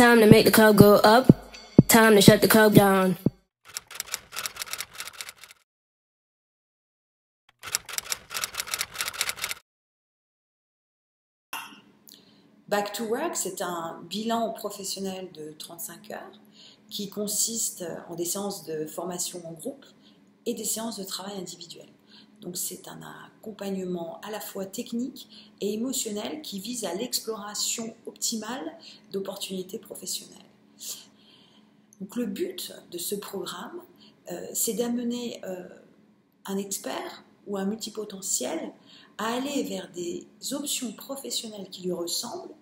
Time to make the club go up. Time to shut the club down. Back to Work, c'est un bilan professionnel de 35 heures qui consiste en des séances de formation en groupe et des séances de travail individuel. Donc c'est un accompagnement à la fois technique et émotionnel qui vise à l'exploration optimale d'opportunités professionnelles. Donc le but de ce programme, c'est d'amener un expert ou un multipotentiel à aller vers des options professionnelles qui lui ressemblent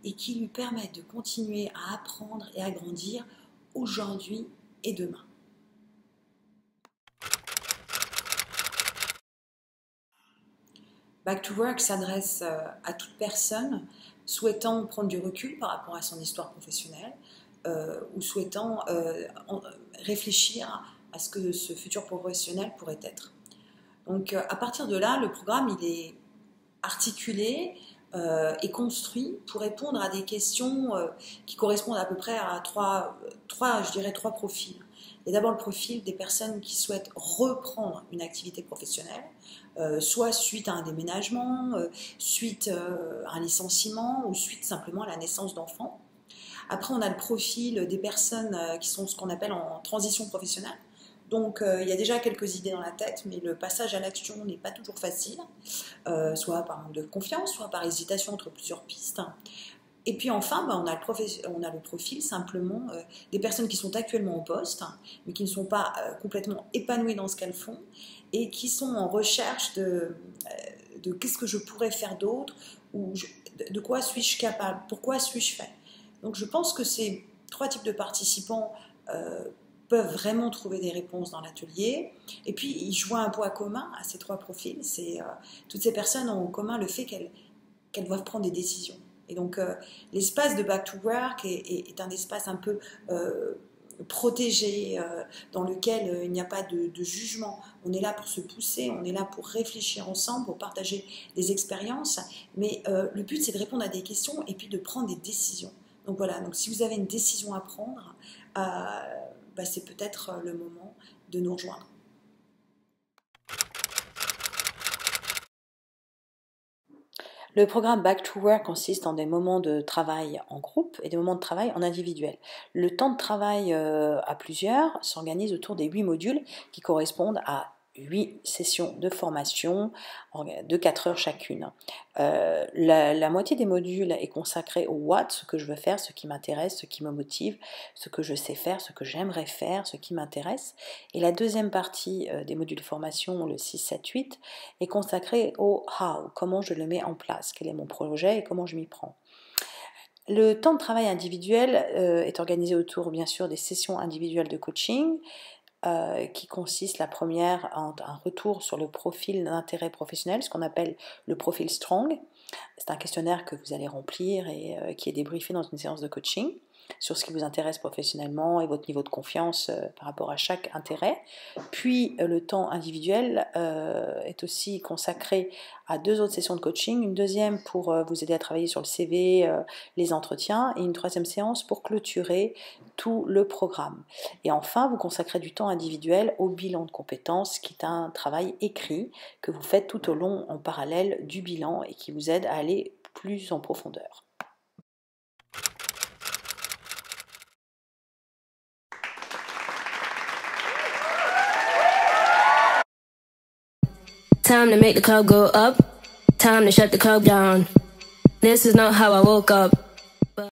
et qui lui permettent de continuer à apprendre et à grandir aujourd'hui et demain. Back to Work s'adresse à toute personne souhaitant prendre du recul par rapport à son histoire professionnelle ou souhaitant réfléchir à ce que ce futur professionnel pourrait être. Donc à partir de là, le programme il est articulé et construit pour répondre à des questions qui correspondent à peu près à trois profils. Il y a d'abord le profil des personnes qui souhaitent reprendre une activité professionnelle, soit suite à un déménagement, suite à un licenciement ou suite simplement à la naissance d'enfants. Après, on a le profil des personnes qui sont ce qu'on appelle en transition professionnelle. Donc, il y a déjà quelques idées dans la tête, mais le passage à l'action n'est pas toujours facile, soit par manque de confiance, soit par hésitation entre plusieurs pistes. Et puis enfin, on a le profil simplement des personnes qui sont actuellement en poste, mais qui ne sont pas complètement épanouies dans ce qu'elles font et qui sont en recherche de qu'est-ce que je pourrais faire d'autre, ou de quoi suis-je capable, pourquoi suis-je fait. Donc je pense que ces trois types de participants peuvent vraiment trouver des réponses dans l'atelier. Et puis ils joignent un point commun à ces trois profils, toutes ces personnes ont en commun le fait qu'elles doivent prendre des décisions. Et donc, l'espace de Back to Work est un espace un peu protégé, dans lequel il n'y a pas de jugement. On est là pour se pousser, on est là pour réfléchir ensemble, pour partager des expériences. Mais le but, c'est de répondre à des questions et puis de prendre des décisions. Donc voilà, donc si vous avez une décision à prendre, c'est peut-être le moment de nous rejoindre. Le programme Back to Work consiste en des moments de travail en groupe et des moments de travail en individuel. Le temps de travail à plusieurs s'organise autour des 8 modules qui correspondent à 8 sessions de formation de 4 heures chacune. La moitié des modules est consacrée au what, ce que je veux faire, ce qui m'intéresse, ce qui me motive, ce que je sais faire, ce que j'aimerais faire, ce qui m'intéresse. Et la deuxième partie des modules de formation, le 6, 7, 8, est consacrée au how, comment je le mets en place, quel est mon projet et comment je m'y prends. Le temps de travail individuel est organisé autour, bien sûr, des sessions individuelles de coaching, qui consiste, la première, en un retour sur le profil d'intérêt professionnel, ce qu'on appelle le profil Strong. C'est un questionnaire que vous allez remplir et qui est débriefé dans une séance de coaching sur ce qui vous intéresse professionnellement et votre niveau de confiance par rapport à chaque intérêt. Puis le temps individuel est aussi consacré à 2 autres sessions de coaching, une deuxième pour vous aider à travailler sur le CV, les entretiens, et une troisième séance pour clôturer tout le programme. Et enfin, vous consacrez du temps individuel au bilan de compétences, qui est un travail écrit que vous faites tout au long en parallèle du bilan et qui vous aide à aller plus en profondeur. Time to make the club go up. Time to shut the club down. This is not how I woke up.